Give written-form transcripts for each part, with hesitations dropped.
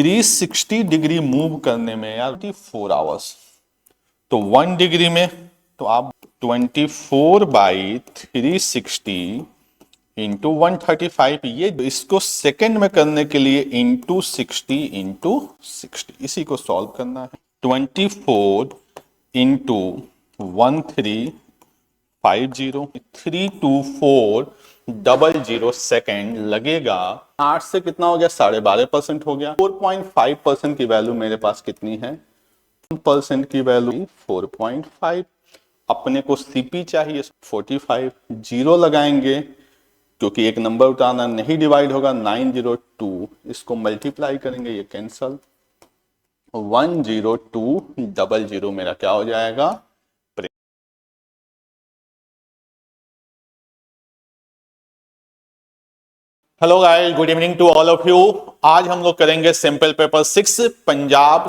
360 degree move करने में यार 24 आवर्स, तो 1 डिग्री में तो आप 24/360 इंटू 135, ये इसको सेकंड में करने के लिए इंटू 60 इसी को सॉल्व करना है। 24 इंटू 1350 सेकेंड लगेगा। 8 से कितना हो गया, 12.5% हो गया। 4.5% की वैल्यू मेरे पास कितनी है, परसेंट की वैल्यू 4.5। अपने को सीपी चाहिए 45, जीरो लगाएंगे क्योंकि एक नंबर उठाना नहीं डिवाइड होगा। 902 इसको मल्टीप्लाई करेंगे, ये कैंसल। 10200 मेरा क्या हो जाएगा। Hello guys, good evening to all of you. आज हम लोग करेंगे simple paper 6 Punjab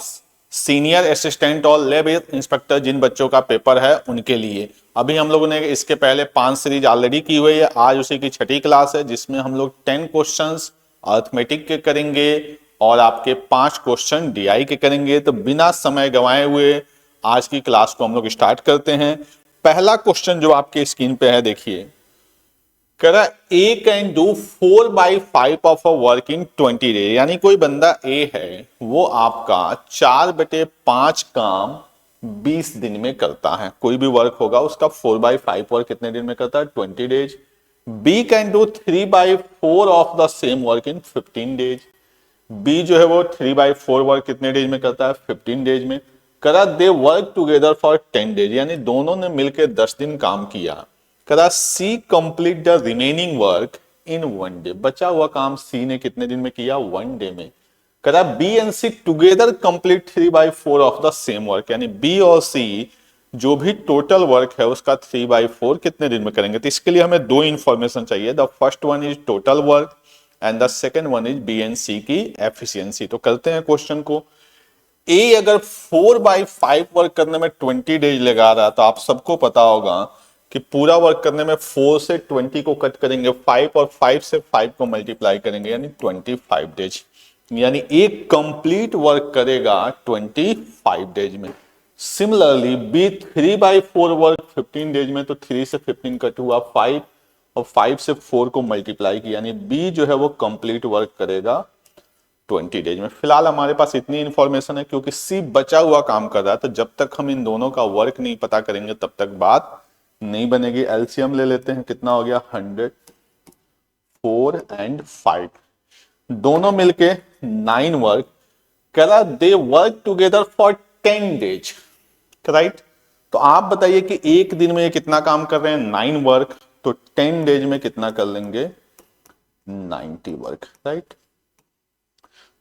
senior assistant और लैब इंस्पेक्टर, जिन बच्चों का पेपर है उनके लिए। अभी हम लोगों ने इसके पहले 5 सीरीज ऑलरेडी की हुई है। आज उसी की छठी क्लास है जिसमें हम लोग 10 क्वेश्चंस अर्थमेटिक के करेंगे और आपके 5 क्वेश्चन डीआई के करेंगे। तो बिना समय गंवाए हुए आज की क्लास को हम लोग स्टार्ट करते हैं। पहला क्वेश्चन जो आपके स्क्रीन पे है, देखिए, करा A can do 4/5 of a work in 20 days. यानी कोई बंदा ए है, वो आपका 4/5 काम 20 दिन में करता है। कोई भी वर्क होगा उसका 4/5 वर्क कितने दिन में करता है, 20 days. B can do 3/4 of the same work in 15 days. B जो है वो 3/4 वर्क कितने डेज में करता है, 15 डेज में। करा they work together for 10 days, यानी दोनों ने मिलकर 10 दिन काम किया। करा C complete the remaining work in 1 day. बचा हुआ काम सी ने कितने दिन में किया, 1 डे में। करा B and C together complete 3/4 of the same work, यानी बी और सी जो भी टोटल वर्क है उसका 3/4 कितने दिन में करेंगे। तो इसके लिए हमें 2 इंफॉर्मेशन चाहिए। The first one is total work and the second one is B and C की एफिशिएंसी। तो करते हैं क्वेश्चन को। ए अगर 4/5 वर्क करने में 20 डेज लगा रहा, तो आप सबको पता होगा कि पूरा वर्क करने में 4 से 20 को कट करेंगे 5 और 5 से 5 को मल्टीप्लाई करेंगे, यानी 25 डेज। यानी एक कंप्लीट वर्क करेगा 25 डेज में। सिमिलरली बी 3/4 वर्क 15 डेज में, तो 3 से 15 कट हुआ 5 और 5 से 4 को मल्टीप्लाई किया, यानी बी जो है वो कंप्लीट वर्क करेगा 20 डेज में। फिलहाल हमारे पास इतनी इंफॉर्मेशन है क्योंकि सी बचा हुआ काम कर रहा है, तो जब तक हम इन दोनों का वर्क नहीं पता करेंगे तब तक बात नहीं बनेगी। एलसीएम ले लेते हैं, कितना हो गया, 100, 4 एंड 5, दोनों मिलके 9 वर्क। करा they work together for 10 days, right. तो आप बताइए कि एक दिन में ये कितना काम कर रहे हैं, 9 वर्क, तो 10 डेज में कितना कर लेंगे, 90 वर्क, राइट।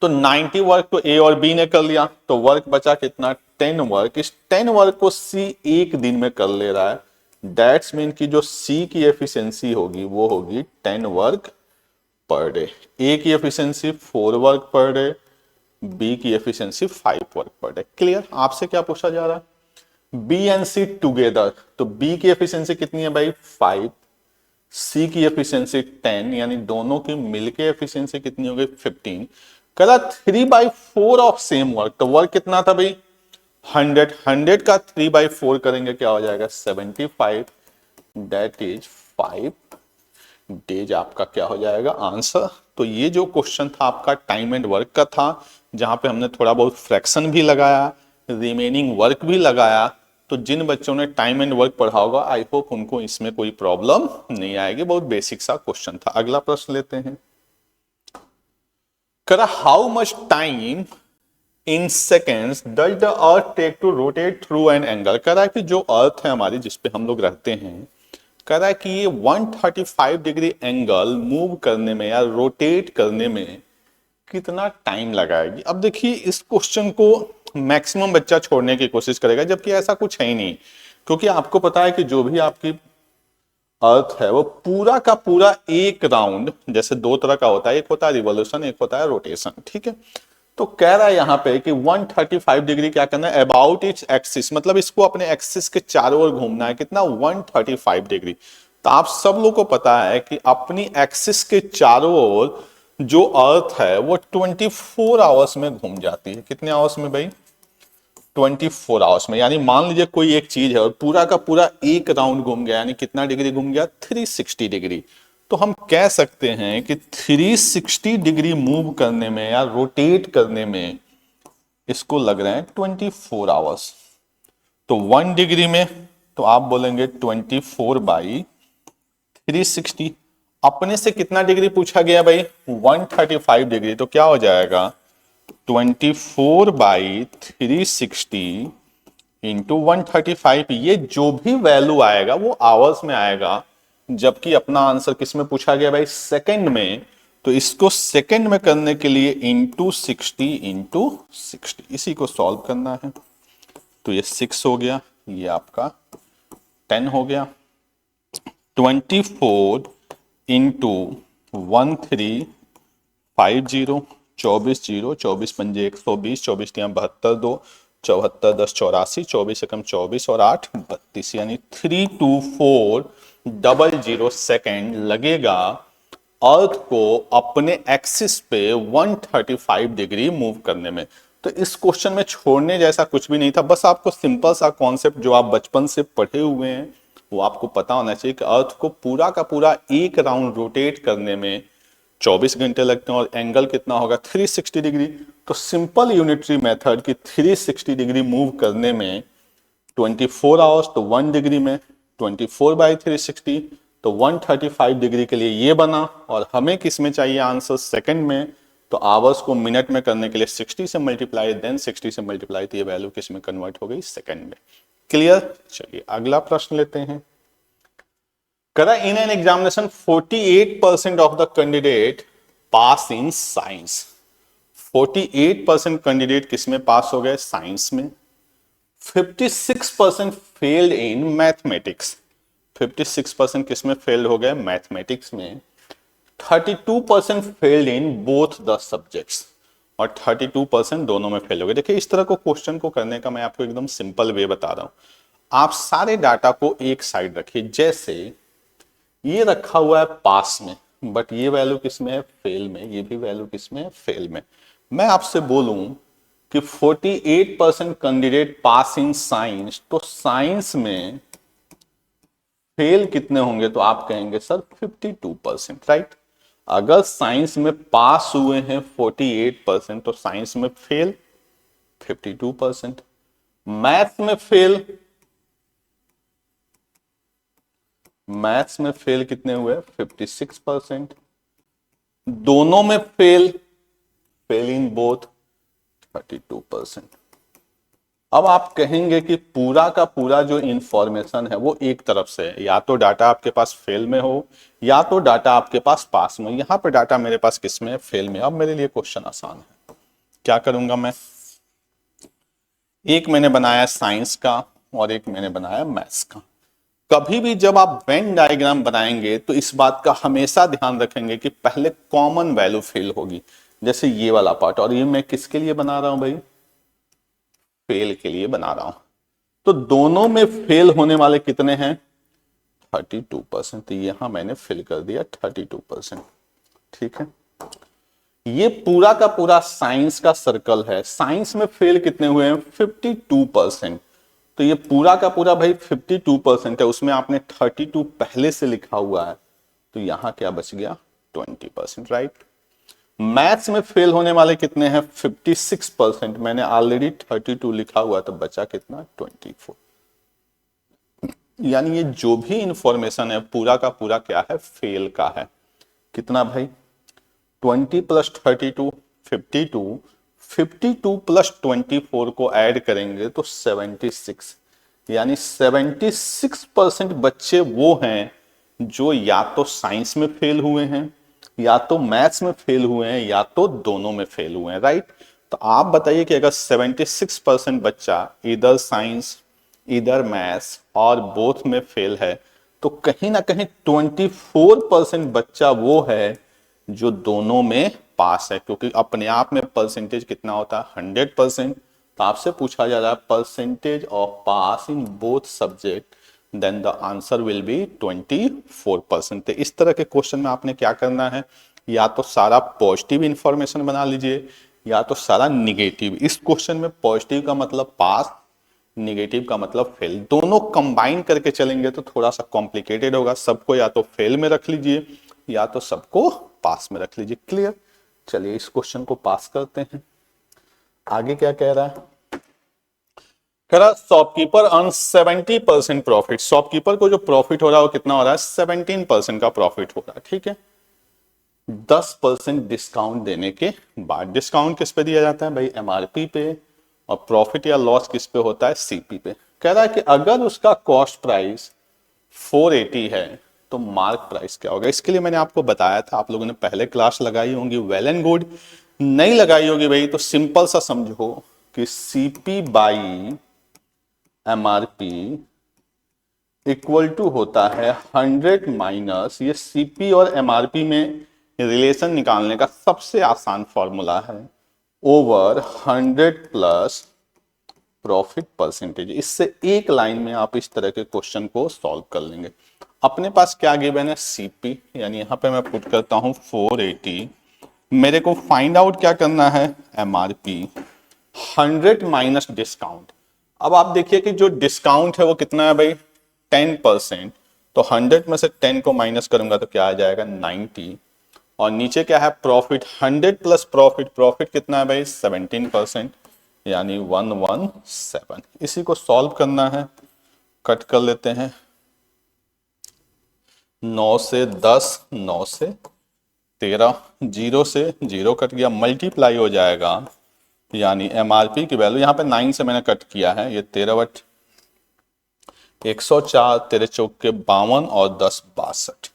तो 90 वर्क तो ए और बी ने कर लिया, तो वर्क बचा कितना, 10 वर्क। इस 10 वर्क को सी एक दिन में कर ले रहा है। दैट्स मीन कि जो सी की एफिशिएंसी होगी वो होगी 10 वर्क पर डे। ए की efficiency 4 work per day, B की efficiency 5 work per day. Clear. आपसे क्या पूछा जा रहा है, बी एंड सी टुगेदर, तो बी की एफिशिएंसी कितनी है भाई, 5, सी की एफिशिएंसी 10, यानी दोनों की मिलके एफिशिएंसी कितनी हो गई, 15। करा 3/4 ऑफ सेम वर्क, तो वर्क कितना था भाई, 100 का 3/4 करेंगे क्या हो जाएगा, 75, दैट इज 5 डेज। आपका क्या हो जाएगा आंसर। तो ये जो क्वेश्चन था आपका टाइम एंड वर्क का था, जहां पे हमने थोड़ा बहुत फ्रैक्शन भी लगाया, रिमेनिंग वर्क भी लगाया। तो जिन बच्चों ने टाइम एंड वर्क पढ़ा होगा, आई होप उनको इसमें कोई प्रॉब्लम नहीं आएगी। बहुत बेसिक सा क्वेश्चन था। अगला प्रश्न लेते हैं। करा how much time in seconds does the earth take to rotate through an angle. कह रहा है कि जो अर्थ है हमारी, जिसपे हम लोग रहते हैं, कह रहा है कि ये 135 डिग्री एंगल मूव करने में या रोटेट करने में कितना टाइम लगाएगी। अब देखिए, इस क्वेश्चन को मैक्सिमम बच्चा छोड़ने की कोशिश करेगा, जबकि ऐसा कुछ है ही नहीं। क्योंकि आपको पता है कि जो भी आपकी अर्थ है वो पूरा का पूरा एक राउंड, जैसे 2 तरह का होता है, एक होता है रिवोल्यूशन, एक होता है रोटेशन, ठीक है। तो कह रहा है यहां पे कि 135 डिग्री क्या करना है, अबाउट इट्स एक्सिस, मतलब इसको अपने एक्सिस के चारों ओर घूमना है। कितना, 135 डिग्री। तो आप सब लोग को पता है कि अपनी एक्सिस के चारों ओर जो अर्थ है वो 24 आवर्स में घूम जाती है। कितने आवर्स में भाई? 24 आवर्स में। यानी मान लीजिए कोई एक चीज है और पूरा का पूरा एक राउंड घूम गया, यानी कितना डिग्री घूम गया? 360 डिग्री। तो हम कह सकते हैं कि 360 डिग्री मूव करने में या रोटेट करने में इसको लग रहे हैं 24 आवर्स। तो 1 डिग्री में तो आप बोलेंगे 24/360। अपने से कितना डिग्री पूछा गया भाई? 135 डिग्री। तो क्या हो जाएगा? 24/360 इंटू 135। ये जो भी वैल्यू आएगा वो आवर्स में आएगा, जबकि अपना आंसर किस में पूछा गया भाई? सेकंड में। तो इसको सेकंड में करने के लिए इंटू 60 इसी को सॉल्व करना है। तो ये 6 हो गया, ये आपका 10 हो गया। 24 इंटू 1350, 24 जीरो, 24 पंजे 120, 24 तियां 72, 2 74 10 84, 24 एकम 24 और 8 32, यानी 32400 सेकेंड लगेगा अर्थ को अपने एक्सिस पे 135 डिग्री मूव करने में। तो इस क्वेश्चन में छोड़ने जैसा कुछ भी नहीं था, बस आपको सिंपल सा कॉन्सेप्ट जो आप बचपन से पढ़े हुए हैं वो आपको पता होना चाहिए कि अर्थ को पूरा का पूरा एक राउंड रोटेट करने में 24 घंटे लगते हैं और एंगल कितना होगा? 360 डिग्री। तो सिंपल यूनिटरी मेथड की 360 डिग्री मूव करने में 24 आवर्स, तो 1 डिग्री में 24/360, तो 135 डिग्री के लिए ये बना। और हमें किस में चाहिए आंसर? सेकंड में। तो आवर्स को मिनट में करने के लिए 60 से मल्टीप्लाई, देन 60 से मल्टीप्लाई, तो ये वैल्यू किस में कन्वर्ट हो गई? सेकंड में। क्लियर? चलिए अगला प्रश्न लेते हैं। करा in an examination 48% of the candidate pass in science. 48% candidate किस में पास हो गए? साइंस में। 56% फेल्ड इन मैथमेटिक्स। 56% किस में फेल्ड हो गए? मैथमेटिक्स में। 32% failed in both the subjects, और 32% दोनों में फेल हो गए। देखिए इस तरह को क्वेश्चन को करने का मैं आपको एकदम सिंपल वे बता रहा हूं। आप सारे डाटा को एक साइड रखिए। जैसे ये रखा हुआ है पास में, बट ये वैल्यू किस में है? फेल में। ये भी वैल्यू किस में है? फेल में। मैं आपसे बोलूं कि 48% कैंडिडेट पास इन साइंस, तो साइंस में फेल कितने होंगे? तो आप कहेंगे सर 52%, राइट। अगर साइंस में पास हुए हैं 48%, तो साइंस में फेल 52%। मैथ्स में फेल, मैथ्स में फेल कितने हुए? 56%। दोनों में फेल, फेल इन बोथ 32%। अब आप कहेंगे कि पूरा का पूरा जो इंफॉर्मेशन है वो एक तरफ से है, या तो डाटा आपके पास फेल में हो या तो डाटा आपके पास में। यहां पे डाटा मेरे पास किस में है? फेल में। अब मेरे लिए क्वेश्चन आसान है। क्या करूंगा मैं? एक मैंने बनाया साइंस का और एक मैंने बनाया मैथ्स का। कभी भी जब आप वेन डायग्राम बनाएंगे तो इस बात का हमेशा ध्यान रखेंगे कि पहले कॉमन वैल्यू फेल होगी। जैसे ये वाला पार्ट, और ये मैं किसके लिए बना रहा हूं भाई? फेल के लिए बना रहा हूं। तो दोनों में फेल होने वाले कितने हैं? 32%। तो यहां मैंने फिल कर दिया 32%। ठीक है। ये पूरा का पूरा साइंस का सर्कल है। साइंस में फेल कितने हुए हैं? 52%। तो ये पूरा का पूरा भाई 52% है, उसमें आपने 32 पहले से लिखा हुआ है, तो यहां क्या बच गया? 20%, राइट। मैथ्स में फेल होने वाले कितने हैं? 56%। मैंने ऑलरेडी 32 लिखा हुआ, तो बचा कितना? 24। यानी ये जो भी इंफॉर्मेशन है पूरा का पूरा क्या है? फेल का है। कितना भाई? 20 प्लस 32 52, 52 प्लस 24 को ऐड करेंगे तो 76। यानी 76% बच्चे वो हैं जो या तो साइंस में फेल हुए हैं, या तो मैथ्स में फेल हुए हैं, या तो दोनों में फेल हुए हैं, राइट। तो आप बताइए कि अगर 76% बच्चा इधर साइंस इधर मैथ्स और बोथ में फेल है, तो कहीं ना कहीं 24% बच्चा वो है जो दोनों में पास है, क्योंकि अपने आप में परसेंटेज कितना होता है? 100%। तो आपसे पूछा जा रहा है percentage of pass in both subject, then the answer will be 24%। तो इस तरह के क्वेश्चन में आपने क्या करना है? या तो सारा पॉजिटिव इंफॉर्मेशन बना लीजिए या तो सारा निगेटिव। इस क्वेश्चन में पॉजिटिव का मतलब पास, निगेटिव का मतलब फेल, दोनों कंबाइन करके चलेंगे तो थोड़ा सा कॉम्प्लिकेटेड होगा। सबको या तो फेल में रख लीजिए या तो सबको पास में रख लीजिए। क्लियर? चलिए इस क्वेश्चन को पास करते हैं। आगे क्या कह रहा है? कह रहा शॉपकीपर अर्न 70% प्रॉफिट। शॉपकीपर को जो प्रॉफिट हो रहा है वो कितना हो रहा है? 17% का प्रॉफिट हो रहा है। ठीक है, 10% डिस्काउंट देने के बाद। डिस्काउंट किस पे दिया जाता है भाई? एमआरपी पे। और प्रॉफिट या लॉस किस पे होता है? सीपी पे। कह रहा है कि अगर उसका कॉस्ट प्राइस 480 है तो मार्क प्राइस क्या होगा? इसके लिए मैंने आपको बताया था, आप लोगों ने पहले क्लास लगाई होंगी, वेल एंड गुड। नहीं लगाई होगी भाई तो सिंपल सा समझो कि CP by MRP equal to होता है 100 माइनस, ये सीपी और एमआरपी में रिलेशन निकालने का सबसे आसान फॉर्मूला है, ओवर 100 प्लस प्रॉफिट परसेंटेज। इससे एक लाइन में आप इस तरह के क्वेश्चन को सॉल्व कर लेंगे। अपने पास क्या गिवन है? सीपी, यानी यहां पे मैं पुट करता हूं 480। मेरे को फाइंड आउट क्या करना है? MRP 100 minus discount. अब आप देखिए कि जो डिस्काउंट है वो कितना है भाई? 10%। तो 100 में से 10 को माइनस करूंगा तो क्या आ जाएगा? 90। और नीचे क्या है? प्रॉफिट। 100 प्लस प्रॉफिट, प्रॉफिट कितना है भाई? 17%, यानी 117। इसी को सॉल्व करना है, कट कर लेते हैं। 9 से 10, 9 से 13, 0 से 0 कट गया, मल्टीप्लाई हो जाएगा, यानी एमआरपी की वैल्यू यहाँ पे 9 से मैंने कट किया है, ये 13 बट 104, 13 चौक के 52 और 10 62,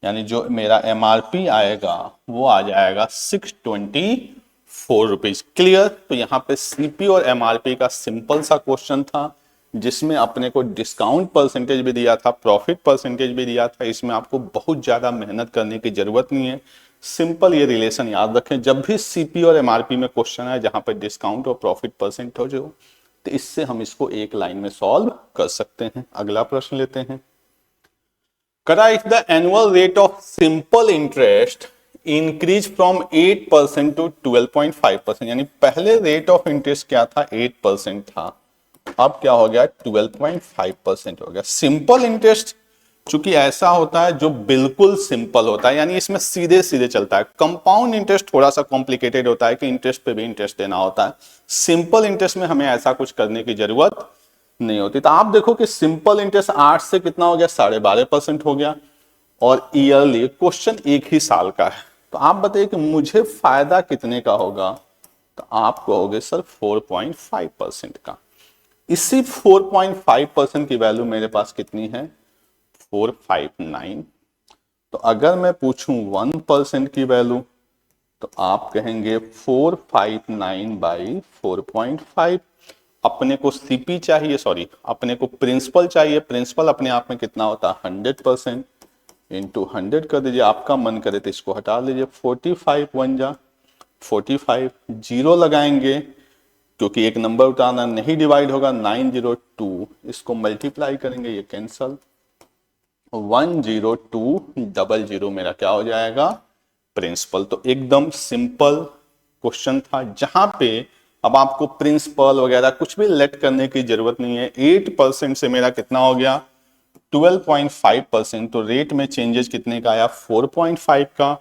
यानी जो मेरा एमआरपी आएगा वो आ जाएगा 624 रुपीज। क्लियर? तो यहाँ पे सीपी और एमआरपी का सिंपल सा क्वेश्चन था जिसमें अपने को डिस्काउंट परसेंटेज भी दिया था, प्रॉफिट परसेंटेज भी दिया था। इसमें आपको बहुत ज्यादा मेहनत करने की जरूरत नहीं है, सिंपल ये रिलेशन याद रखें। जब भी सीपी और एमआरपी में क्वेश्चन है जहां पर डिस्काउंट और प्रॉफिट परसेंटेज हो तो इससे हम इसको एक लाइन में सॉल्व कर सकते हैं। अगला प्रश्न लेते हैं। करा if the annual rate of simple interest increase from 8% to 12.5%, यानी पहले रेट ऑफ इंटरेस्ट क्या था? 8% था, अब क्या हो गया? 12.5% हो गया। सिंपल इंटरेस्ट चूंकि ऐसा होता है जो बिल्कुल सिंपल होता है, यानी इसमें सीधे सीधे चलता है। कंपाउंड इंटरेस्ट थोड़ा सा कॉम्प्लिकेटेड होता है कि इंटरेस्ट पे भी इंटरेस्ट देना होता है। सिंपल इंटरेस्ट में हमें ऐसा कुछ करने की जरूरत नहीं होती। तो आप देखो कि सिंपल इंटरेस्ट 8 से कितना हो गया? 12.5% हो गया। और ईयरली क्वेश्चन एक ही साल का है, तो आप बताइए कि मुझे फायदा कितने का होगा? तो आप कहोगे सर 4.5% का। इसी 4.5% की वैल्यू मेरे पास कितनी है? 459। तो अगर मैं पूछूं 1% की वैल्यू तो आप कहेंगे 459 बाई 4.5। अपने को सीपी चाहिए, सॉरी अपने को प्रिंसिपल चाहिए। प्रिंसिपल अपने आप में कितना होता है? 100%। इंटू 100 कर दीजिए, आपका मन करे तो इसको हटा लीजिए। 45 1 जा 45, जीरो लगाएंगे क्योंकि एक नंबर उठाना नहीं, डिवाइड होगा 902, इसको मल्टीप्लाई करेंगे, ये कैंसल। 10200 मेरा क्या हो जाएगा? प्रिंसिपल। तो एकदम सिंपल क्वेश्चन था जहां पे अब आपको प्रिंसिपल वगैरह कुछ भी लेट करने की जरूरत नहीं है। 8% से मेरा कितना हो गया? 12.5%। तो रेट में चेंजेस कितने का आया? 4.5 का।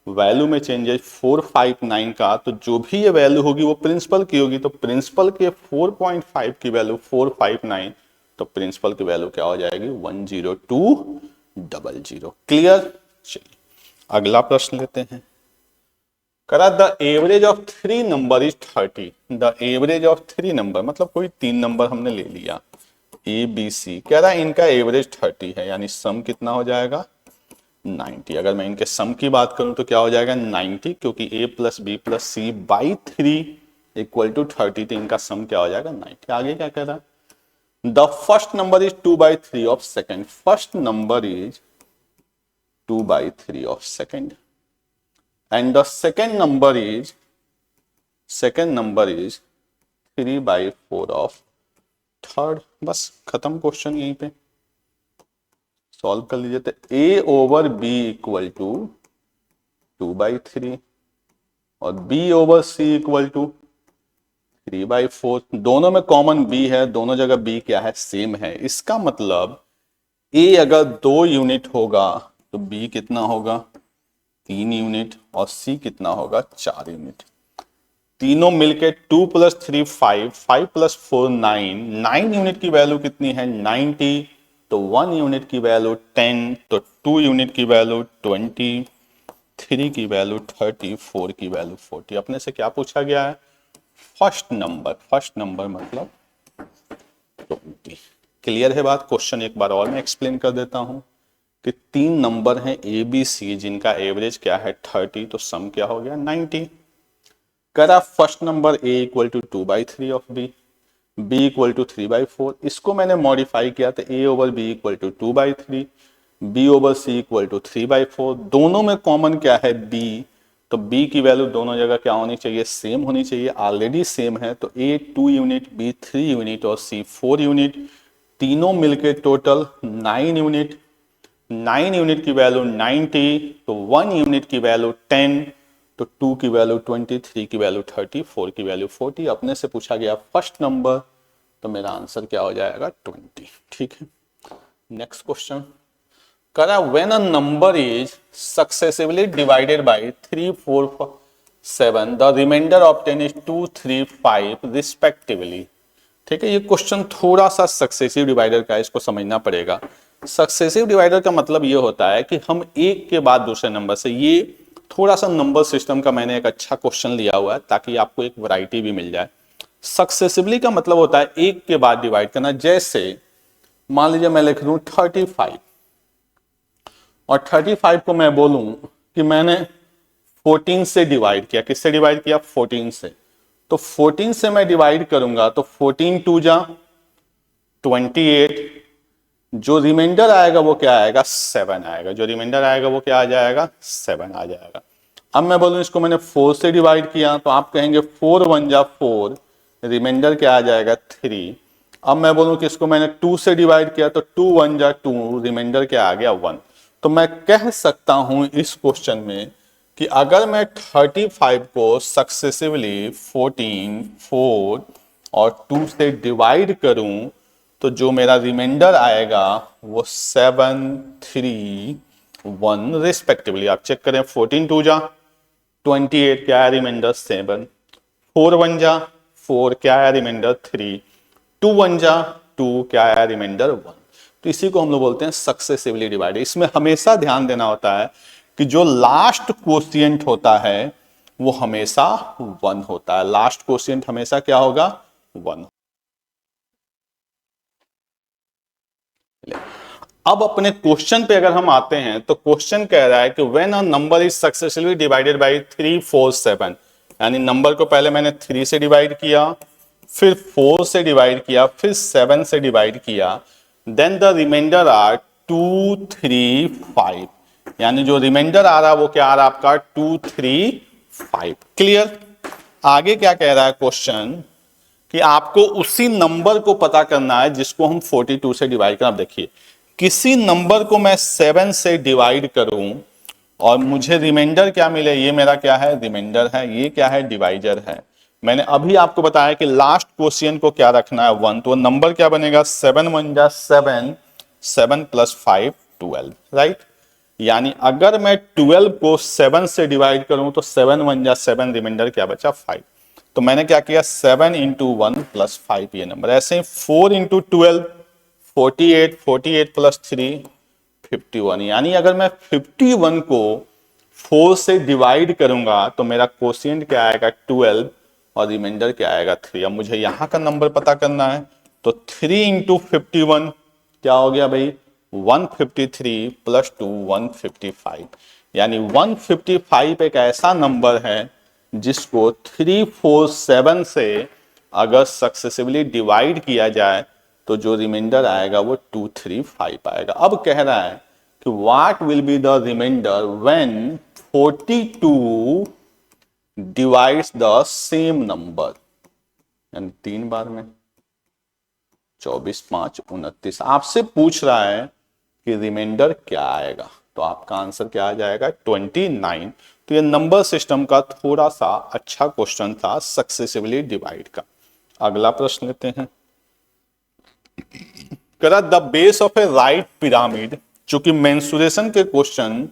वैल्यू में चेंजेस 459 का। तो जो भी ये वैल्यू होगी वो प्रिंसिपल की होगी, तो प्रिंसिपल के 4.5 की वैल्यू 459, तो प्रिंसिपल की वैल्यू क्या हो जाएगी? 10200। क्लियर? चलिए अगला प्रश्न लेते हैं। करा the average of 3 number is 30। The average of 3 number मतलब कोई 3 नंबर हमने ले लिया ए बी सी, कह रहा है इनका एवरेज 30 है, यानी सम कितना हो जाएगा? 90। अगर मैं इनके सम की बात करूं तो क्या हो जाएगा? 90, क्योंकि a plus B plus C by 3 equal to 30, तो इनका सम क्या हो जाएगा? 90। आगे क्या कह रहा है? The first number is 2/3 of second. First number is 2/3 of second and the second number is 3/4 of third. बस खत्म क्वेश्चन, यहीं पे सॉल्व कर लीजिए। तो a over b equal to 2/3 और b over c equal to 3/4। दोनों में कॉमन b है, दोनों जगह b क्या है, सेम है। इसका मतलब a अगर 2 यूनिट होगा तो b कितना होगा, 3 यूनिट, और c कितना होगा, 4 यूनिट। तीनों मिलके 2 + 3 5, 5 + 4 9, 9 यूनिट की वैल्यू कितनी है, 90। तो 1 यूनिट की वैल्यू 10, तो 2 यूनिट की वैल्यू 20, 3 की वैल्यू 30, 4 की वैल्यू 40। अपने से क्या पूछा गया है, फर्स्ट नंबर मतलब 20। क्लियर है बात। क्वेश्चन एक बार और मैं एक्सप्लेन कर देता हूं कि 3 नंबर हैं ए बी सी जिनका एवरेज क्या है 30, तो सम क्या हो गया 90। करा first number a equal to 2/3 of b, b equal to 3/4। इसको मैंने मॉडिफाई किया तो a over b equal to 2/3, b over c equal to 3/4। दोनों में कॉमन क्या है b, तो b की वैल्यू दोनों जगह क्या होनी चाहिए, सेम होनी चाहिए। ऑलरेडी सेम है तो a 2 यूनिट, b 3 यूनिट और c 4 यूनिट। तीनों मिलके टोटल 9 यूनिट। 9 यूनिट की वैल्यू 90, तो 1 यूनिट की वैल्यू 10, तो 2 की वैल्यू 20, 3 की वैल्यू 30, 4 की वैल्यू 40। अपने से पूछा गया फर्स्ट नंबर, तो मेरा आंसर क्या हो जाएगा 20। ठीक है, नेक्स्ट क्वेश्चन करा when a number is successively divided by 3, 4, 7 the remainder obtain is 2, 3, 5 respectively. ठीक है, ये क्वेश्चन थोड़ा सा सक्सेसिव डिवाइडर का है, इसको समझना पड़ेगा। सक्सेसिव डिवाइडर का मतलब ये होता है कि हम एक के बाद दूसरे नंबर से, ये थोड़ा सा नंबर सिस्टम का मैंने एक अच्छा क्वेश्चन लिया हुआ है ताकि आपको एक वैरायटी भी मिल जाए। सक्सेसिवली का मतलब होता है एक के बाद डिवाइड करना। जैसे मान लीजिए मैं लिख दूं 35 और 35 को मैं बोलूं कि मैंने 14 से डिवाइड किया। किससे डिवाइड किया, 14 से। तो 14 से मैं डिवाइड करूंगा तो 14 2 जा 28, जो रिमाइंडर आएगा वो क्या आएगा, 7 आएगा। जो रिमाइंडर आएगा वो क्या आ जाएगा, 7 आ जाएगा। अब मैं बोलूं इसको मैंने 4 से डिवाइड किया तो आप कहेंगे 4 1 जा 4, रिमाइंडर क्या आ जाएगा 3। अब मैं बोलूं कि इसको मैंने 2 से डिवाइड किया तो 2 1 जा 2, रिमाइंडर क्या आ गया 1। तो मैं कह सकता हूं इस क्वेश्चन में कि अगर मैं 35 को सक्सेसिवली 14, 4 और 2 से डिवाइड करूं तो जो मेरा रिमाइंडर आएगा वो 7, 3, 1 रिस्पेक्टिवली। आप चेक करें, 14 2 जा 28 क्या है रिमाइंडर 7, 4 1 जा 4 क्या है रिमाइंडर 3, 2 1 जा 2 क्या है रिमाइंडर 1। तो इसी को हम लोग बोलते हैं सक्सेसिवली डिवाइडेड। इसमें हमेशा ध्यान देना होता है कि जो लास्ट क्वोशिएंट होता है वो हमेशा 1 होता है। लास्ट क्वोशिएंट हमेशा क्या होगा, 1। अब अपने क्वेश्चन पे अगर हम आते हैं तो क्वेश्चन कह रहा है कि when a number is successfully divided by 3, 4, 7, यानी नंबर को पहले मैंने 3 से डिवाइड किया, फिर 4 से डिवाइड किया, फिर 7 से डिवाइड किया, देन द रिमाइंडर आर 2, 3, 5। यानी जो रिमाइंडर आ रहा है वो क्या आ रहा है आपका 2, 3, 5। क्लियर। आगे क्या कह रहा है क्वेश्चन कि आपको उसी नंबर को पता करना है जिसको हम 42 से डिवाइड करें। आप देखिए, किसी नंबर को मैं 7 से डिवाइड करूं और मुझे रिमाइंडर क्या मिले, ये मेरा क्या है, रिमाइंडर है, ये क्या है, डिवाइजर है। मैंने अभी आपको बताया कि लास्ट क्वोशिएंट को क्या रखना है, 1। तो नंबर क्या बनेगा, 7 1 जा 7, 7 + 5 12, राइट। यानी अगर मैं 12 को 7 से डिवाइड करूं तो 7 1 जा 7, रिमाइंडर क्या बचा 5। तो मैंने क्या किया, 7 × 1 + 5 ये नंबर। ऐसे ही 4 × 12 48, 48 + 3 51। यानी अगर मैं 51 को 4 से डिवाइड करूंगा तो मेरा क्वोशिएंट क्या आएगा 12 और रिमाइंडर क्या आएगा 3। अब मुझे यहां का नंबर पता करना है तो 3 × 51 क्या हो गया भाई, 153 + 2 155। यानी 155 एक ऐसा नंबर है जिसको 3, 4, 7 से अगर सक्सेसिवली डिवाइड किया जाए तो जो रिमाइंडर आएगा वो 2, 3, 5 आएगा। अब कह रहा है कि what will be the remainder when 42 divides the same number. यानी 3 बार में 24, 5, 29। आपसे पूछ रहा है कि रिमाइंडर क्या आएगा, तो आपका आंसर क्या आ जाएगा 29। तो ये नंबर सिस्टम का थोड़ा सा अच्छा क्वेश्चन था, सक्सेसिवली डिवाइड का। अगला प्रश्न लेते हैं। करा the base of A right pyramid, चूंकि मेंसुरेशन के क्वेश्चन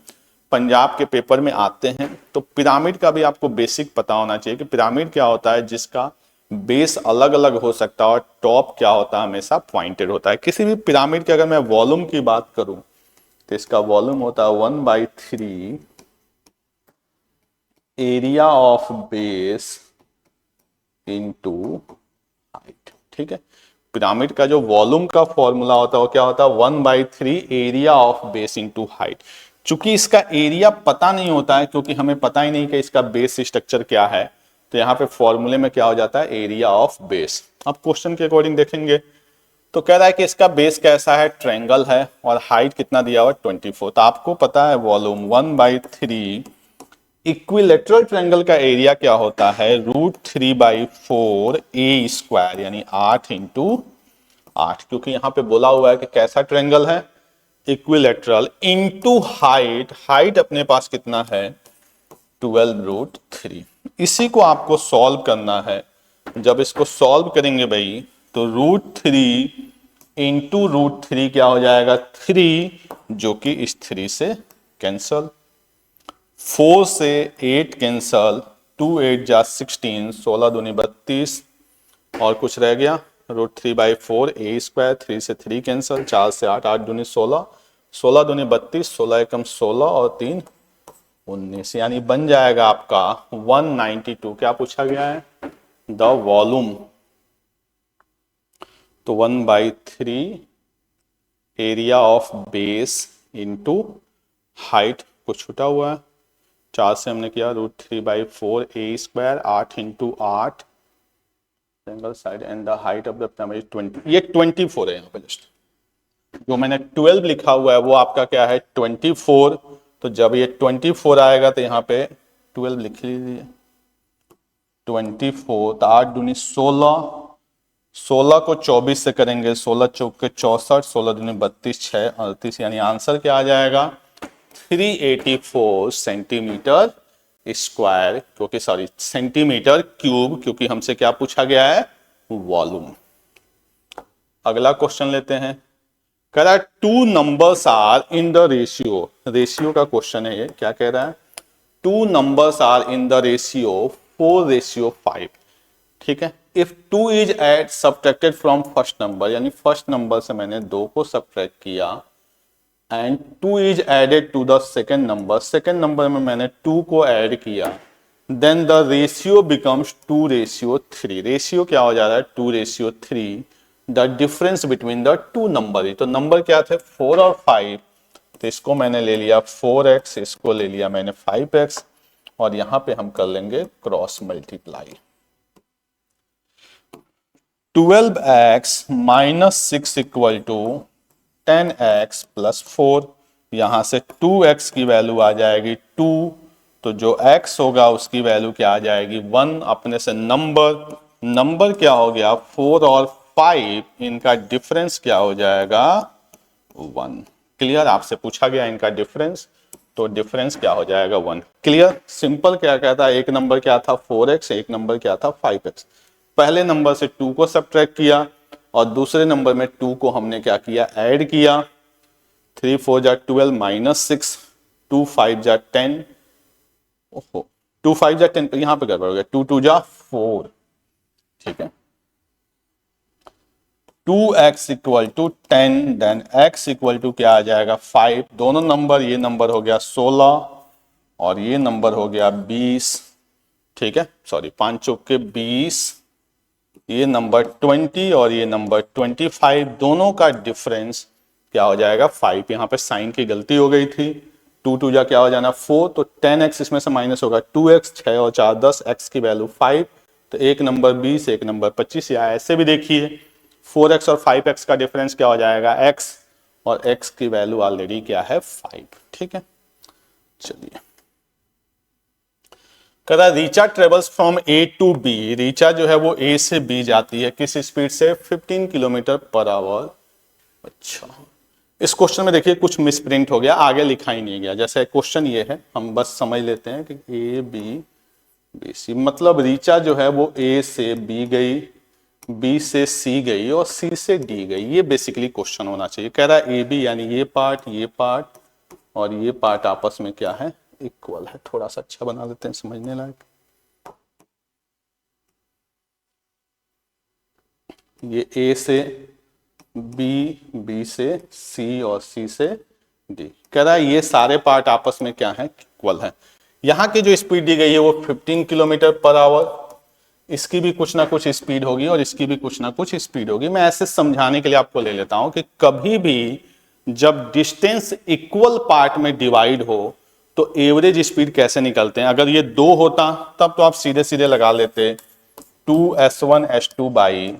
पंजाब के पेपर में आते हैं तो पिरामिड का भी आपको बेसिक पता होना चाहिए कि पिरामिड क्या होता है, जिसका बेस अलग अलग हो सकता है और टॉप क्या होता है, हमेशा पॉइंटेड होता है। किसी भी पिरामिड के अगर मैं वॉल्यूम की बात करूं तो इसका वॉल्यूम होता है 1/3 area of base into height. ठीक है, पिरामिड का जो वॉल्यूम का फॉर्मूला होता है वो क्या होता है, 1/3 area of base into height. चूंकि इसका एरिया पता नहीं होता है, क्योंकि हमें पता ही नहीं कि इसका बेस स्ट्रक्चर क्या है, तो यहाँ पे फॉर्मूले में क्या हो जाता है, एरिया ऑफ बेस। अब क्वेश्चन के अकॉर्डिंग देखेंगे तो कह रहा है कि इसका बेस कैसा है, ट्रायंगल है, और हाइट कितना दिया हुआ 24। तो आपको पता है वॉल्यूम 1/3 इक्विलेटरल ट्रायंगल का एरिया क्या होता है, √3/4 ए स्क्वायर, यानी 8 इंटू 8। क्योंकि यहां पे बोला हुआ है कि कैसा ट्रायंगल है, इक्विलेटरल, इंटू हाइट। हाइट अपने पास कितना है, 12√3। इसी को आपको सॉल्व करना है। जब इसको सॉल्व करेंगे भाई तो √3 इंटू √3 क्या हो जाएगा, 3, जो कि इस 3 से कैंसल, 4 से 8 कैंसल, 2 8 जा 16, 16 दूनी 32, और कुछ रह गया, √3/4 ए स्क्वायर, 3 से 3 कैंसल, 4 से 8, 8 दूनी 16, 16 दूनी 32, 16 एकम 16 और 3 19, यानी बन जाएगा आपका 192। क्या पूछा गया है, द वॉल्यूम। तो 1/3 area of base into height को छूटा हुआ है, 4 से हमने किया √3/4 A square, 8 into 8 single side, and the height of the pyramid 20। ये 24 है यहाँ पे, जस्ट जो मैंने 12 लिखा हुआ है वो आपका क्या है 24। तो जब ये 24 आएगा तो यहाँ पे 12 लिख लीजिए, 24, तो 8 दूनी 16, 16 को 24 से करेंगे, 16 चौक के 64, 16 दूनी 32, 6 38, यानी आंसर क्या आ जाएगा 384 सेंटीमीटर स्क्वायर, क्योंकि सॉरी सेंटीमीटर क्यूब, क्योंकि हमसे क्या पूछा गया है, वॉल्यूम। अगला क्वेश्चन लेते हैं। कह रहा है 2 numbers are in the ratio, ratio का क्वेश्चन है ये। क्या कह रहा है, 2 numbers are in the ratio 4:5। ठीक है, if 2 is add subtracted from first number, यानी फर्स्ट नंबर से मैंने 2 को सब्ट्रैक्ट किया, and 2 is added to the second number, second number में मैंने 2 को ऐड किया, then the ratio becomes 2:3। Ratio क्या हो जा रहा है, 2:3। The difference between the 2 number, तो नंबर क्या थे 4 और 5, तो इसको मैंने ले लिया 4x, इसको ले लिया मैंने 5x, और यहां पे हम कर लेंगे cross multiply. 12x minus 6 equal to 10x plus 4। यहां से 2x की वैल्यू आ जाएगी 2, तो जो x होगा उसकी वैल्यू क्या आ जाएगी 1। अपने से नंबर क्या हो गया 4 और 5, इनका डिफरेंस क्या हो जाएगा 1। क्लियर, आपसे पूछा गया इनका डिफरेंस, तो डिफरेंस क्या हो जाएगा 1। Clear, simple. क्या कहता है, एक नंबर क्या था 4x, एक नंबर क्या था 5x। पहले नंबर से 2 को सब्ट्रैक्ट किया और दूसरे नंबर में 2 को हमने क्या किया, ऐड किया। 3 4 जा 12 माइनस 6, 2 5 जा 10, ओहो 2 5 जा 10, यहां पे गड़बड़ हो गया, 2 2 जा 4। ठीक है, 2x equal to 10, then x equal to क्या आ जाएगा 5। दोनों नंबर, ये नंबर हो गया 16 और ये नंबर हो गया 20। ठीक है, सॉरी 5 चौक के 20, ये नंबर 20 और ये नंबर 25। दोनों का डिफरेंस क्या हो जाएगा 5। यहां पे साइन की गलती हो गई थी, 2 2 जा क्या हो जाना 4, तो 10x इसमें से माइनस होगा 2x, 6 और 4 10, x की वैल्यू 5, तो एक नंबर 20 एक नंबर 25। या ऐसे भी देखिए 4x और 5x का डिफरेंस क्या हो जाएगा x, और x की वैल्यू ऑलरेडी क्या है 5। ठीक है, चलिए। कहता है Richa travels from A to B। Richa जो है वो A से B जाती है, किस स्पीड से 15 किलोमीटर पर आवर। अच्छा, इस क्वेश्चन में देखिए कुछ मिसप्रिंट हो गया, आगे लिखा ही नहीं गया। जैसे क्वेश्चन ये है, हम बस समझ लेते हैं कि ए बी बी सी, मतलब रीचा जो है वो ए से बी गई, बी से सी गई और सी से डी गई। ये बेसिकली क्वेश्चन होना चाहिए। कह रहा है ए बी यानी ये पार्ट और ये पार्ट आपस में क्या है, इक्वल है। थोड़ा सा अच्छा बना देते हैं समझने लायक। ये ए से बी, बी से सी और सी से डी। कह रहा है ये सारे पार्ट आपस में क्या है, इक्वल है। यहाँ की जो स्पीड दी गई है वो 15 किलोमीटर पर आवर, इसकी भी कुछ ना कुछ स्पीड होगी और इसकी भी कुछ ना कुछ स्पीड होगी। मैं ऐसे समझाने के लिए आपको ले लेता हूं कि कभी भी जब डिस्टेंस इक्वल पार्ट में डिवाइड हो तो एवरेज स्पीड कैसे निकलते हैं। अगर ये 2 होता तब तो आप सीधे सीधे लगा लेते 2s1s2 by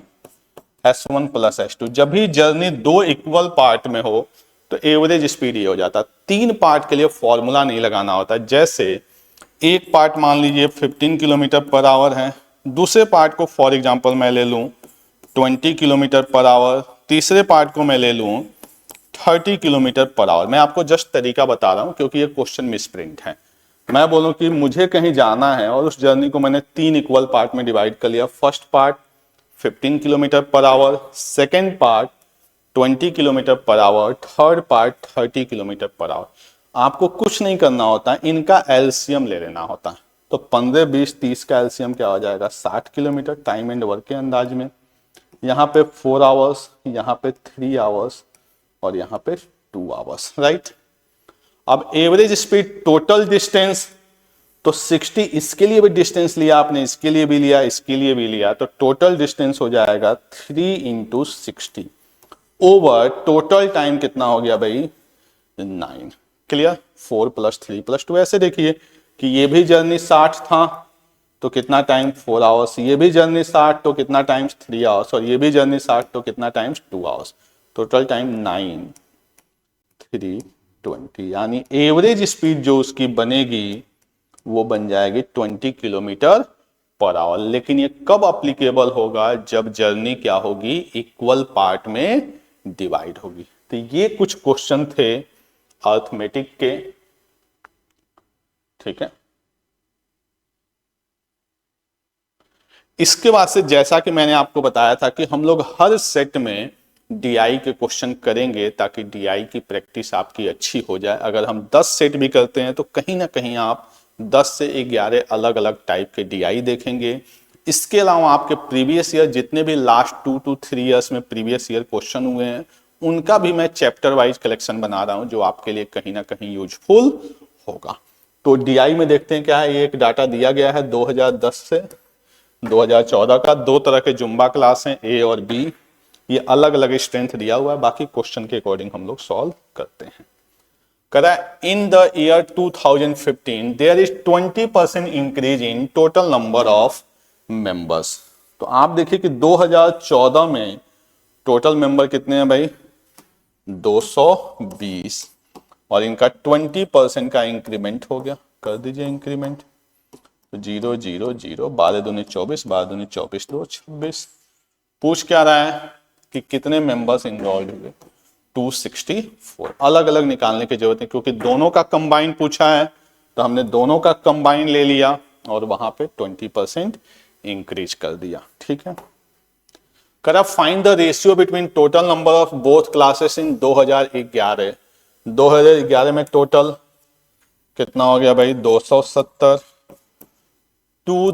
s1 plus s2। जब भी जर्नी 2 इक्वल पार्ट में हो तो एवरेज स्पीड ये हो जाता। 3 पार्ट के लिए फॉर्मूला नहीं लगाना होता। जैसे एक पार्ट मान लीजिए 15 किलोमीटर पर आवर है, दूसरे पार्ट को फॉर एग्जांपल मैं ले लूं 20 किलोमीटर पर आवर, तीसरे पार्ट को मैं ले लूं 30 किलोमीटर पर आवर। मैं आपको जस्ट तरीका बता रहा हूं क्योंकि ये क्वेश्चन मिसप्रिंट है। मैं बोलूं कि मुझे कहीं जाना है और उस जर्नी को मैंने 3 इक्वल पार्ट में डिवाइड कर लिया। First part 15 kilometre per hour, second part 20 kilometre per hour, third part 30 kilometre per hour. आपको कुछ नहीं करना होता, इनका एलसीएम ले लेना होता है। तो 15, 20, 30 का एलसीएम क्या हो जाएगा, 60 किलोमीटर टाइम एंड वर्क के अंदाज में। यहाँ पे 4 आवर्स, यहाँ पे 3 आवर्स और यहाँ पे 2 आवर्स, राइट। अब एवरेज स्पीड टोटल डिस्टेंस तो 60, इसके लिए भी डिस्टेंस लिया आपने, इसके लिए भी लिया, इसके लिए भी लिया, तो टोटल डिस्टेंस हो जाएगा 3 × 60 ओवर टोटल टाइम कितना हो गया भाई 9। क्लियर। 4 + 3 + 2। ऐसे देखिए कि ये भी जर्नी 60 था तो कितना टाइम 4 आवर्स, ये भी जर्नी 60 तो कितना टाइम्स 3 आवर्स और ये भी जर्नी 60 तो कितना टाइम्स 2 आवर्स। टोटल टाइम 9 3 20, यानी एवरेज स्पीड जो उसकी बनेगी वो बन जाएगी 20 किलोमीटर पर आवर। लेकिन ये कब अप्लीकेबल होगा, जब जर्नी क्या होगी, इक्वल पार्ट में डिवाइड होगी। तो ये कुछ क्वेश्चन थे अर्थमेटिक के, ठीक है। इसके बाद से जैसा कि मैंने आपको बताया था कि हम लोग हर सेट में डीआई के क्वेश्चन करेंगे ताकि डीआई की प्रैक्टिस आपकी अच्छी हो जाए। अगर हम 10 सेट भी करते हैं तो कहीं ना कहीं आप 10 से 11 अलग अलग टाइप के डीआई देखेंगे। इसके अलावा आपके प्रीवियस ईयर जितने भी लास्ट 2 to 3 ईयर्स में प्रीवियस ईयर क्वेश्चन हुए हैं उनका भी मैं चैप्टर वाइज कलेक्शन बना रहा हूं जो आपके लिए कहीं ना कहीं यूजफुल होगा। तो डीआई में देखते हैं क्या है। ये एक डाटा दिया गया है 2010 से 2014 का। 2 तरह के जुम्बा क्लास हैं, ए और बी। ये अलग अलग स्ट्रेंथ दिया हुआ है, बाकी क्वेश्चन के अकॉर्डिंग हम लोग सॉल्व करते हैं। करा in the year 2015 there is 20% increase in total number of members. तो आप देखिए कि 2014 में टोटल मेंबर कितने हैं भाई 220 और इनका 20% का इंक्रीमेंट हो गया। कर दीजिए इंक्रीमेंट। तो 0 0 0 12 दूनी 24 12 दूनी 24 2 26। पूछ क्या रहा है कि कितने मेंबर्स इन्वॉल्व हुए 264। अलग अलग निकालने की जरूरत है क्योंकि दोनों का कंबाइन पूछा है तो हमने दोनों का कंबाइन ले लिया और वहां पे 20% इंक्रीज कर दिया। ठीक है। करा find the ratio between total number of both classes in 2011। 2011 में टोटल कितना हो गया भाई 270 टू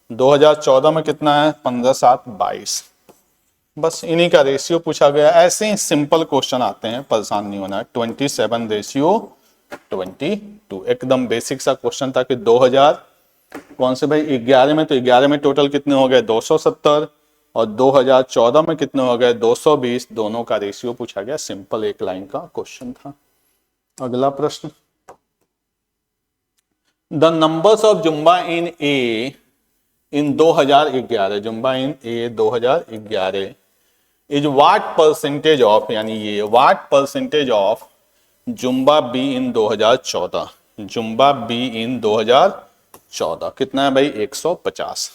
2014 में कितना है 15 7 22। बस इन्हीं का रेशियो पूछा गया। ऐसे ही सिंपल क्वेश्चन आते हैं, परेशान नहीं होना है। 27 रेशियो 22 एकदम बेसिक सा क्वेश्चन था कि 2000 कौन से भाई 11 में, तो 11 में टोटल कितने हो गए 270 और 2014 में कितने हो गए 220। दोनों का रेशियो पूछा गया। सिंपल एक लाइन का क्वेश्चन था। अगला प्रश्न, the numbers of Zumba in A in 2011, Zumba in A 2011 is what percentage of, यानी ये what percentage of Zumba be in 2014। Zumba be in 2014 कितना है भाई 150।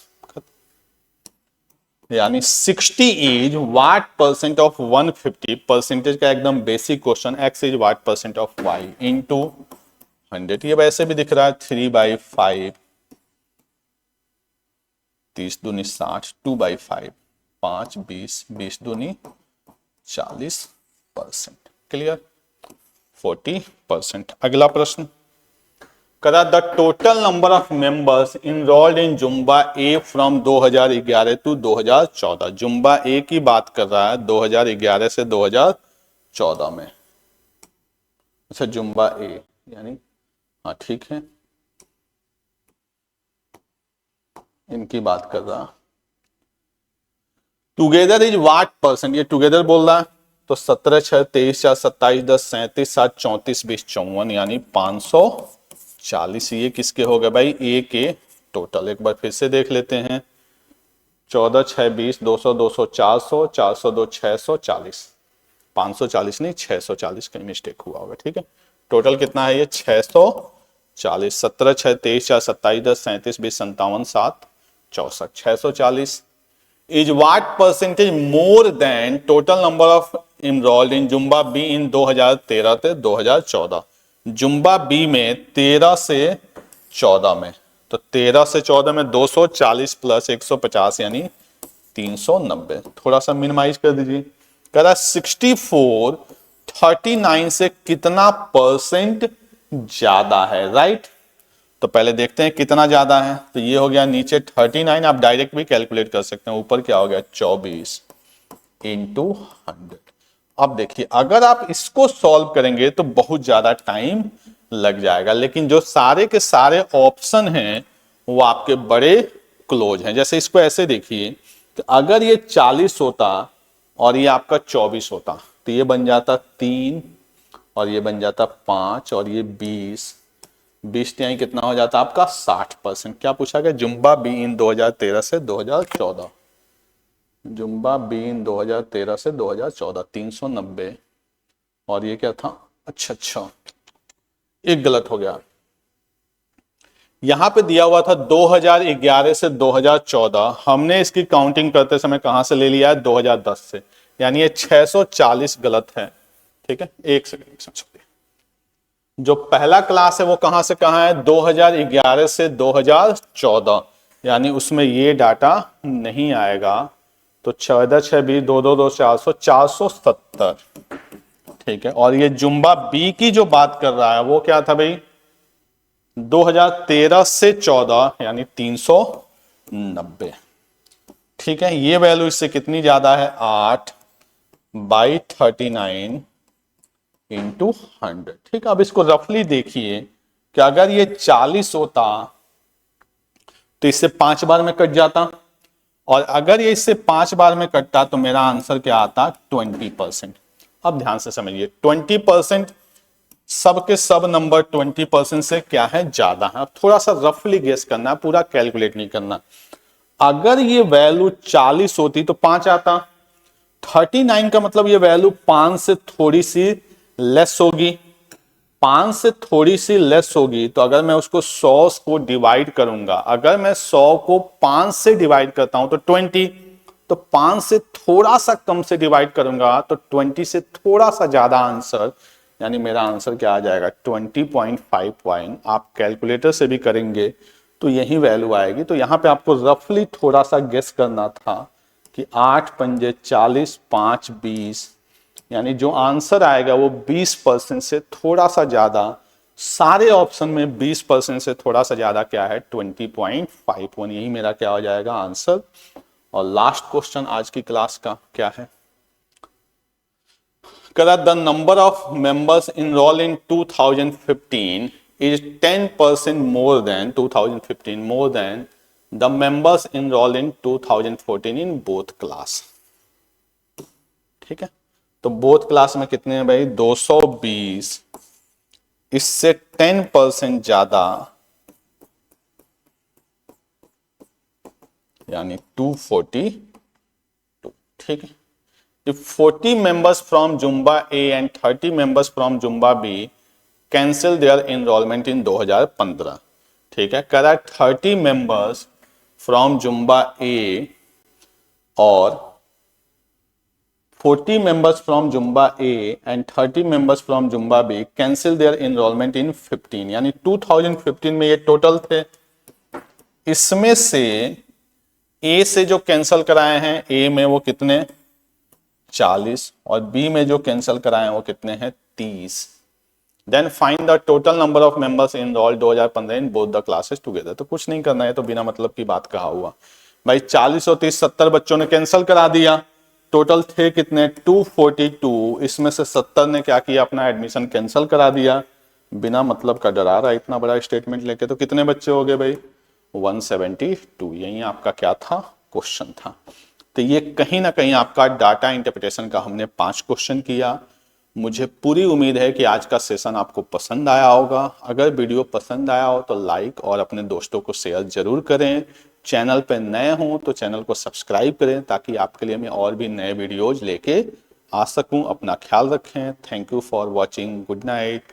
यानी 60 is what percent of 150, percentage का एकदम basic question, x is what percent of y into 100। ये वैसे भी दिख रहा है 3/5, 30 दूनी 60, 2/5, 5, 20, 20 दूनी 40%। क्लियर? 40%। अगला प्रश्न करा, the total number of members enrolled in Zumba A from 2011 to 2014। Zumba A की बात कर रहा है 2011 से 2014 में। अच्छा, जुम्बा ए यानी, हाँ ठीक है, इनकी बात कर रहा। टुगेदर इज वाट परसेंट, ये टुगेदर बोल रहा है, तो 17, 6, 23, 4, 27, 10, 37, 7, 34, 20, 54 यानी 540। ये किसके हो गए भाई? ए के टोटल। एक बार फिर से देख लेते हैं। 14, 6, 20, 200, 200, 400, 402, 640, 540 नहीं 640, कहीं मिस्टेक हुआ होगा। ठीक है, टोटल कितना है ये? 640। 17, 6, 23, 4, 27, 10, 37, 20, 57, 7, 64, 640 is what percentage more than total number of enrolled in Zumba be in 2013 से 2014। जुम्बा बी में 13 से 14 में, तो 13 से 14 में 240 प्लस 150 यानी 390। थोड़ा सा मिनिमाइज कर दीजिए। कह रहा 64 39 से कितना परसेंट ज्यादा है, राइट? तो पहले देखते हैं कितना ज्यादा है। तो ये हो गया नीचे 39, आप डायरेक्ट भी कैलकुलेट कर सकते हैं। ऊपर क्या हो गया? 24 इंटू 100। अब देखिए, अगर आप इसको सॉल्व करेंगे तो बहुत ज्यादा टाइम लग जाएगा, लेकिन जो सारे के सारे ऑप्शन हैं वो आपके बड़े क्लोज हैं। जैसे इसको ऐसे देखिए, तो अगर ये 40 होता और ये आपका 24 होता तो ये बन जाता 3 और ये बन जाता 5 और ये 20 यहाँ कितना हो जाता आपका? 60%। क्या पूछा गया? जुम्बा बी इन 2013 से 2014। जुम्बा बी इन 2013 से 2014 390। और ये क्या था? अच्छा, एक गलत हो गया। यहां पे दिया हुआ था 2011 से 2014, हमने इसकी काउंटिंग करते समय कहां से ले लिया है? 2010 से, यानी ये 640 गलत है। ठीक है, एक सेकंड। जो पहला क्लास है वो कहां से कहां है? 2011 से 2014, यानी उसमें ये डाटा नहीं आएगा। तो 14, 6, 20, 2, 2, 2, 400, 470। ठीक है, और ये जुम्बा बी की जो बात कर रहा है वो क्या था भाई? 2013 से 14 यानी 390। ठीक है, ये वैल्यू इससे कितनी ज्यादा है? 8/39 इंटू 100। ठीक है, अब इसको रफली देखिए कि अगर ये 40 होता तो इससे 5 बार में कट जाता, और अगर ये इससे 5 बार में कटता तो मेरा आंसर क्या आता? 20%। अब ध्यान से समझिए, 20% सबके सब नंबर 20% से क्या है? ज्यादा है। अब थोड़ा सा रफली गेस करना है, पूरा कैलकुलेट नहीं करना। अगर ये वैल्यू 40 होती तो 5 आता। 39 का मतलब ये वैल्यू 5 से थोड़ी सी लेस होगी। 5 से थोड़ी सी लेस होगी, तो अगर मैं उसको 100 को डिवाइड करूंगा, अगर मैं 100 को 5 से डिवाइड करता हूं तो 20, तो 5 से थोड़ा सा कम से डिवाइड करूंगा तो 20 से थोड़ा सा ज्यादा आंसर, यानी मेरा आंसर क्या आ जाएगा? 20.5 पॉइंट। आप कैलकुलेटर से भी करेंगे तो यही वैल्यू आएगी। तो यहां पे आपको रफली थोड़ा सा गेस करना था कि 8 पंजे 40, 5 20, यानी जो आंसर आएगा वो 20% से थोड़ा सा ज्यादा। सारे ऑप्शन में 20% से थोड़ा सा ज्यादा क्या है? 20.51। यही मेरा क्या हो जाएगा? आंसर। और लास्ट क्वेश्चन आज की क्लास का क्या है? करा the number of members enrol in 2015 is 10% more than 2015 more than the members enrolled in 2014 in both class। ठीक है, तो बोथ क्लास में कितने हैं भाई? 220। इससे 10% ज्यादा यानी 242। ठीक है, if 40 members from Zumba A and 30 members from Zumba B cancel their enrollment in 2015। ठीक है, correct, 30 members from Zumba A और 40 members from Zumba A and 30 members from Zumba B cancel their enrollment in 15, यानी 2015 में ये total थे। इसमें से ए से जो कैंसिल कराए हैं, ए में वो कितने 40 और बी में जो कैंसिल कराए हैं वो कितने हैं 30। Then find the total number of members enrolled 2015 in both the classes together. तो कुछ नहीं करना है, तो बिना मतलब की बात कहा हुआ भाई। 40 और 30 70 बच्चों ने कैंसिल करा दिया, टोटल थे कितने 242। इसमें से 70 ने क्या किया, अपना एडमिशन कैंसिल करा दिया, बिना मतलब का डरा रहा है इतना बड़ा स्टेटमेंट लेके। तो कितने बच्चे हो गए भाई 172। यही आपका क्या था क्वेश्चन था। तो ये कहीं ना कहीं आपका डाटा इंटरप्रिटेशन का हमने 5 क्वेश्चन किया। मुझे पूरी उम्मीद है कि आज का सेशन आपको पसंद आया होगा। अगर वीडियो पसंद आया हो तो लाइक और अपने दोस्तों को शेयर जरूर करें। चैनल पर नए हों तो चैनल को सब्सक्राइब करें, ताकि आपके लिए मैं और भी नए वीडियोज लेके आ सकूं। अपना ख्याल रखें। Thank you for watching. Good night.